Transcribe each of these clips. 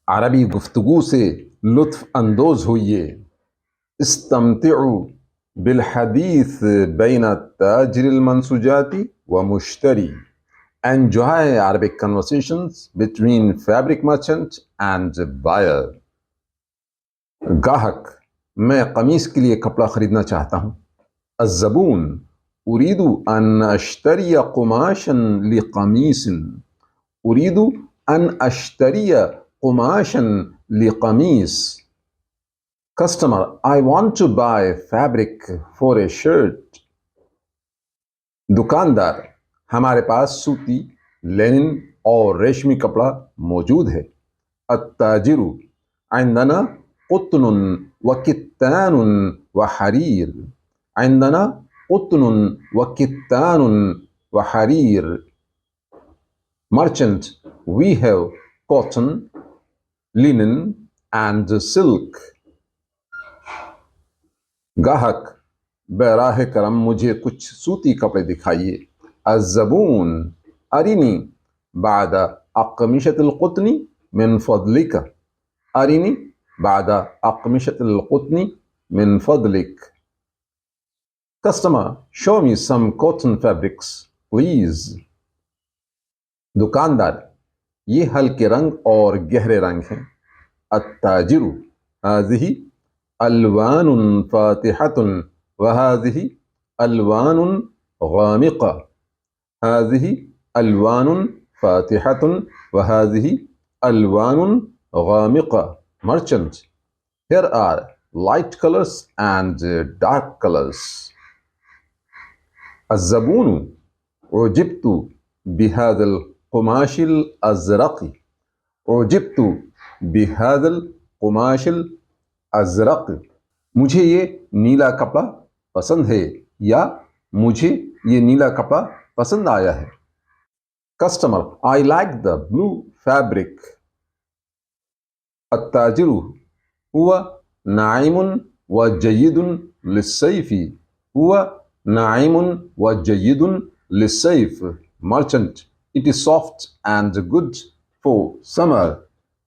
अरबी गुफ्तगू से लुत्फ अंदोज होइए। इस्तमतिउ बिलहदीस बैन ताजिर मंसूजाती व मुश्तरी। Enjoy Arabic conversations between fabric merchant and buyer. गाहक, मैं कमीज के लिए कपड़ा खरीदना चाहता हूँ। अज़्ज़बून, उरीदु अन अश्तरिय कुमाशन लिक़मीसिन। उरीदु अन अश्तरिय कुमाशन लिक़मीस। Customer, I want to buy fabric for a shirt. दुकानदार, हमारे पास सूती, लेनिन और रेशमी कपड़ा मौजूद है। अत्ताजिरु, इंदना कुत्नुन व कित्तानुन व हरीर। इंदना कुत्नुन व कित्तानुन व हरीर। Merchant, we have cotton, linen and silk. गाहक, बराह करम मुझे कुछ सूती कपड़े दिखाइए। अज़्ज़बून, अरिनी बाद अक़मिशतिल क़ुत्नी मिन फ़द्लिक। अरिनी बाद अक़मिशतिल क़ुत्नी मिन फ़द्लिक। Customer, show me some cotton fabrics please. दुकानदार, ये हल्के रंग और गहरे रंग हैं। अत्ताजिरु, हाज़िही अल्वानुन फ़ातिहतुन व हाज़िही अल्वानुन गामिक़ा। हाज़िही अल्वानुन फ़ातिहतुन व हाज़िही अल्वानुन गामिक़ा। Merchant, here are light colors and dark colors. الزبون, أعجبت بهذا القماش الأزرق. أعجبت بهذا القماش الأزرق. मुझे ये नीला कपड़ा पसंद है या मुझे ये नीला कपड़ा पसंद आया है। Customer, I like the blue fabric. التاجر, هو ناعم وجيد للصيف. هو ناعم وجيد للصيف. Merchant, it is soft and good for summer.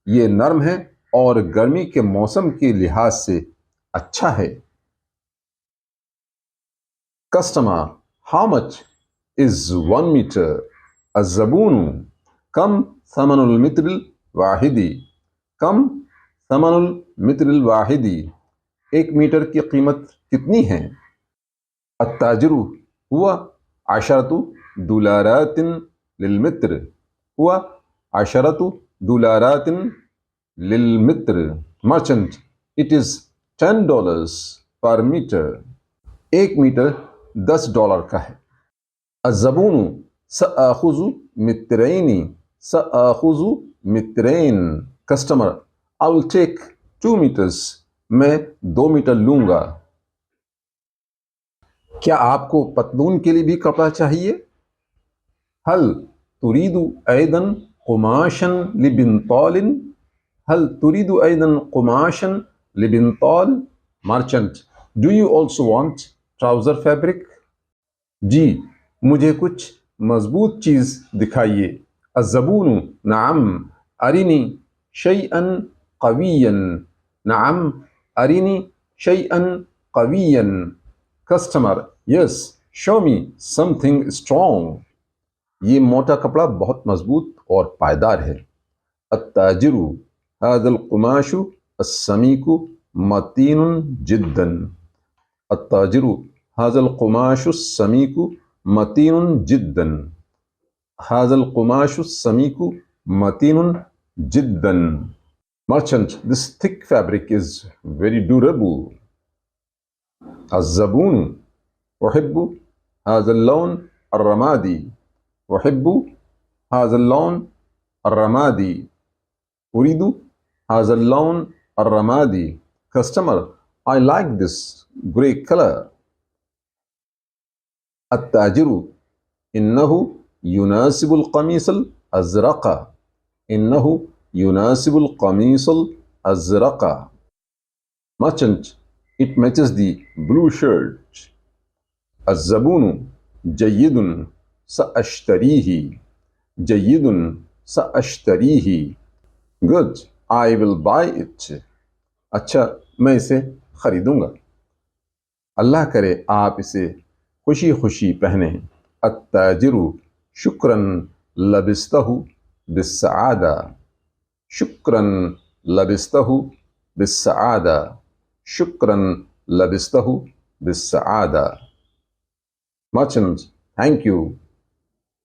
ये नरम है और गर्मी के मौसम के लिहाज से अच्छा है। Customer, how much is 1 meter? الزبون, كم ثمن المتر الواحد? कम समनुल मित्रिल वाहिदी, 1 मीटर की कीमत कितनी है? अत्ताजिरु, हुआ अशरतु दुलारातिन लिल मित्र। हुआ अशरतु दुलारातिन लिल मित्र। मर्चेंट, इट इज $10 पर मीटर। 1 मीटर $10 का है। अज़्ज़बूनु, सआखुज़ु मित्रैनी। सआखुज़ु मित्रैन। Customer, I will take 2 metres. मैं 2 मीटर लूंगा। क्या आपको पतलून के लिए भी कपड़ा चाहिए? हल तुरीदु ऐदन कुमाशन लिबिंतौलिन। हल तुरीदु ऐदन कुमाशन लिबिंतौल। Merchant, do you also want trouser fabric? जी, मुझे कुछ मजबूत चीज दिखाइए। अज़्ज़बूनु, नअम अरिनी शैअन क़विय्यन। नअम अरिनी शैअन क़विय्यन। Customer, yes, show me something strong. ये मोटा कपड़ा बहुत मजबूत और पायदार है। अत्ताजिरु, हाज़ल क़ुमाशु अस्समीकु मतीनुन जिद्दन। अत्ताजिरु, हाज़ल क़ुमाशु अस्समीकु मतीनुन जिद्दन। हाज़ल क़ुमाशु अस्समीकु मतीनुन जिद्दन। Merchant, this thick fabric is very durable. الزبون, أحب هذا اللون الرمادي. أحب هذا اللون الرمادي. أريد هذا اللون الرمادي. Customer, I like this gray color. التاجر, إنه يناسب القميص الأزرق. إنه يناسب القميص الأزرق. Merchant, it matches the blue shirt. الزبون, جيد سأشتريه. جيد سأشتريه. Good, I will buy it. अच्छा, मैं इसे खरीदूंगा। अल्लाह करे आप इसे खुशी खुशी पहने। अत्ताजिरु शुक्रन लबिस्तहु बिस्सआदा। शुक्रन लबिस्तहु बिस्सआदा। शुक्रन लबिस्तहु बिस्सआदा। Merchant, thank you.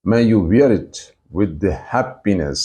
May you wear it with the happiness.